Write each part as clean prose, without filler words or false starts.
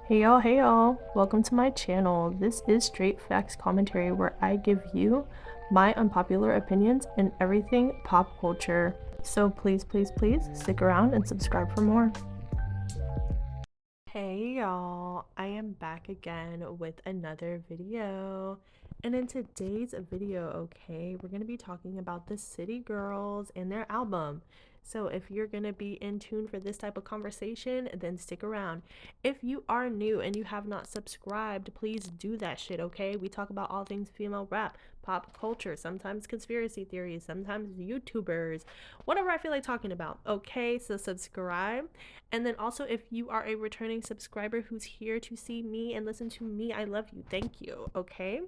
Hey y'all, welcome to my channel. This is Straight Facts Commentary where I give you my unpopular opinions in everything pop culture. So please stick around and subscribe for more. Hey y'all, I am back again with another video. And in today's video, we're going to be talking about the City Girls and their album. So if you're going to be in tune for this type of conversation, then stick around. If you are new and you have not subscribed, please do that shit, okay? We talk about all things female rap, pop culture, sometimes conspiracy theories, sometimes YouTubers, whatever I feel like talking about, okay? So subscribe. And then also, if you are a returning subscriber who's here to see me and listen to me, I love you. Thank you. Okay.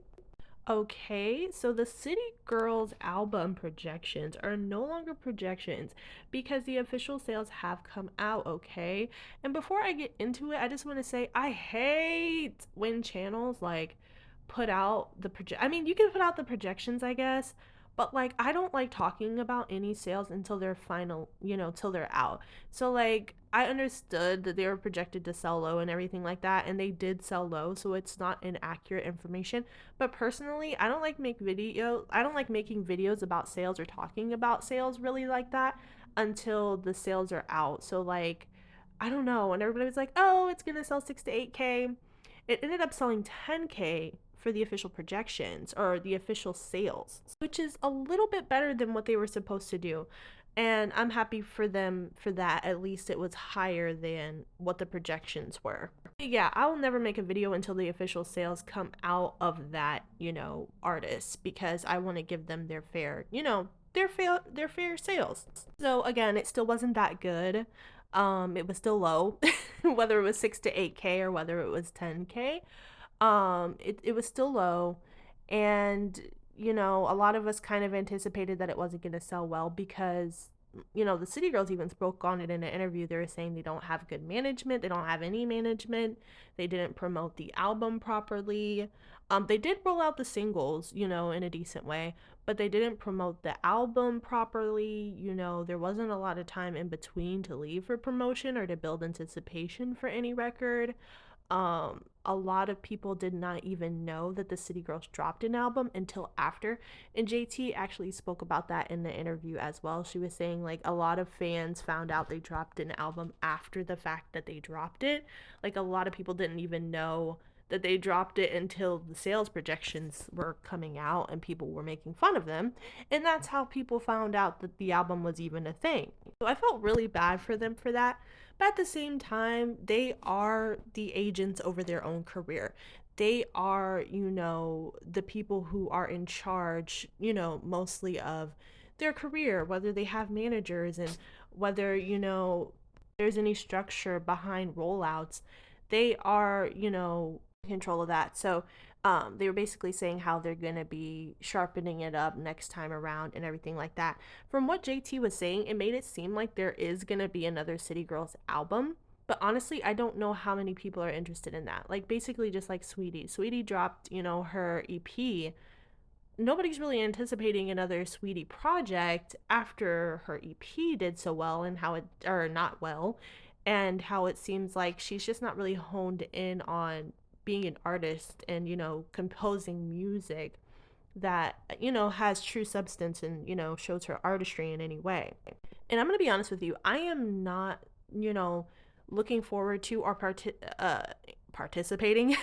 Okay, so the City Girls album projections are no longer projections because the official sales have come out, okay? And before I get into it, I just want to say I hate when channels like put out the project. I mean, you can put out the projections, I guess, but like I don't like talking about any sales until they're final, till they're out. So like I understood that they were projected to sell low and everything like that, and they did sell low, so it's not inaccurate information. But personally, I don't like making videos about sales or talking about sales really like that until the sales are out. So like I don't know, and everybody was like, "Oh, it's going to sell 6 to 8k." It ended up selling 10k for the official projections or the official sales, which is a little bit better than what they were supposed to do. And I'm happy for them for that. At least it was higher than what the projections were. Yeah, I will never make a video until the official sales come out of that, artist, because I want to give them their fair, their fair sales. So again, it still wasn't that good. It was still low, whether it was 6 to 8k or whether it was 10k. It was still low, and a lot of us kind of anticipated that it wasn't going to sell well because the City Girls even spoke on it in an interview. They were saying they don't have good management, they don't have any management, they didn't promote the album properly. They did roll out the singles, in a decent way, but they didn't promote the album properly. There wasn't a lot of time in between to leave for promotion or to build anticipation for any record. A lot of people did not even know that the City Girls dropped an album until after. And JT actually spoke about that in the interview as well. She was saying like a lot of fans found out they dropped an album after the fact that they dropped it. Like a lot of people didn't even know that they dropped it until the sales projections were coming out and people were making fun of them. And that's how people found out that the album was even a thing. So I felt really bad for them for that. But at the same time, they are the agents over their own career. They are, the people who are in charge, mostly of their career, whether they have managers and whether, there's any structure behind rollouts. They are, in control of that. So they were basically saying how they're going to be sharpening it up next time around and everything like that. From what JT was saying, it made it seem like there is going to be another City Girls album. But honestly, I don't know how many people are interested in that. Like, basically, just like Sweetie. Sweetie dropped, her EP. Nobody's really anticipating another Sweetie project after her EP did so well and how it, or not well, and how it seems like she's just not really honed in on being an artist and, composing music that, has true substance and, shows her artistry in any way. And I'm going to be honest with you, I am not, you know, looking forward to or participating,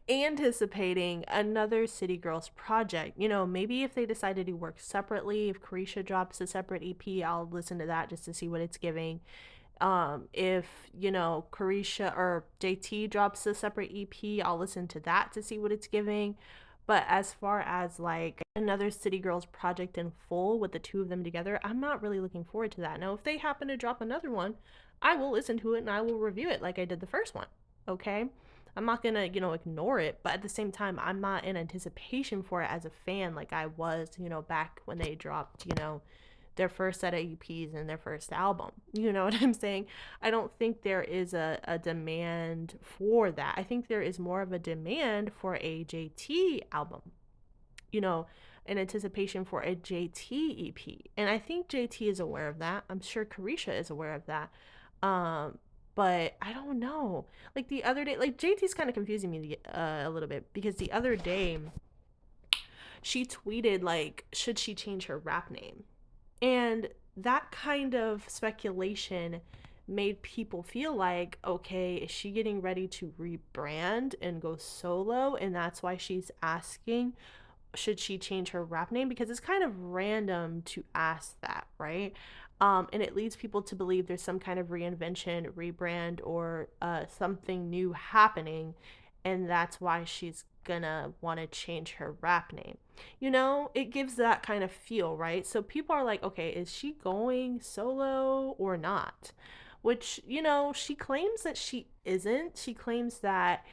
anticipating another City Girls project. Maybe if they decided to work separately, if Carisha drops a separate EP, I'll listen to that just to see what it's giving. If Carisha or JT drops a separate EP, I'll listen to that to see what it's giving. But as far as like another City Girls project in full with the two of them together, I'm not really looking forward to that. Now, if they happen to drop another one, I will listen to it and I will review it like I did the first one. Okay? I'm not gonna, ignore it, but at the same time, I'm not in anticipation for it as a fan like I was, back when they dropped, their first set of EPs and their first album. You know what I'm saying? I don't think there is a demand for that. I think there is more of a demand for a JT album, you know, in anticipation for a JT EP. And I think JT is aware of that. I'm sure Carisha is aware of that. Um, but I don't know. Like the other day, like JT's kind of confusing me a little bit because the other day she tweeted like, should she change her rap name? And that kind of speculation made people feel like, okay, is she getting ready to rebrand and go solo? And that's why she's asking, should she change her rap name? Because it's kind of random to ask that, right? And it leads people to believe there's some kind of reinvention, rebrand, or something new happening. And that's why she's gonna want to change her rap name. You know, it gives that kind of feel, right? So people are like, okay, is she going solo or not? Which, you know, she claims that she isn't. She claims that,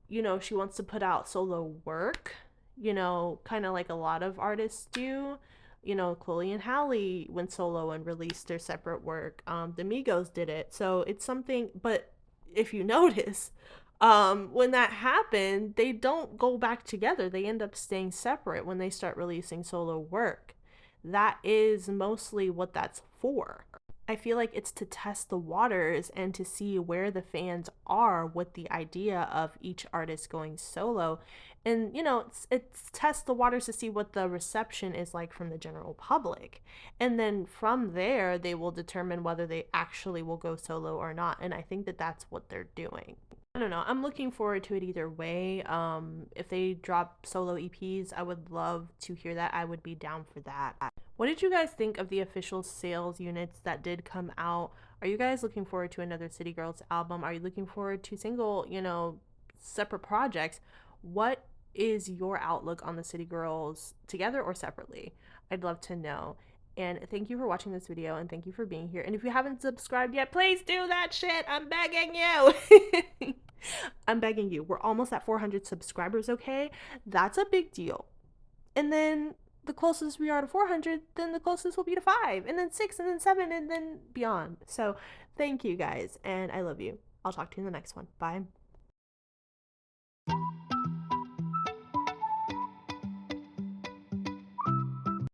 you know, she wants to put out solo work, you know, kind of like a lot of artists do. You know, Chloe and Halle went solo and released their separate work. The Migos did it. So it's something, but if you notice, when that happened, they don't go back together. They end up staying separate when they start releasing solo work. That is mostly what that's for. I feel like it's to test the waters and to see where the fans are with the idea of each artist going solo. And, you know, it's test the waters to see what the reception is like from the general public. And then from there, they will determine whether they actually will go solo or not. And I think that that's what they're doing. I don't know. I'm looking forward to it either way. If they drop solo EPs, I would love to hear that. I would be down for that. What did you guys think of the official sales units that did come out? Are you guys looking forward to another City Girls album? Are you looking forward to single, you know, separate projects? What is your outlook on the City Girls together or separately? I'd love to know. And thank you for watching this video and thank you for being here. And if you haven't subscribed yet, please do that shit. I'm begging you. I'm begging you. We're almost at 400 subscribers, okay? That's a big deal. And then the closest we are to 400, then the closest will be to 5, and then 6, and then 7, and then beyond. So thank you guys, and I love you. I'll talk to you in the next one. Bye.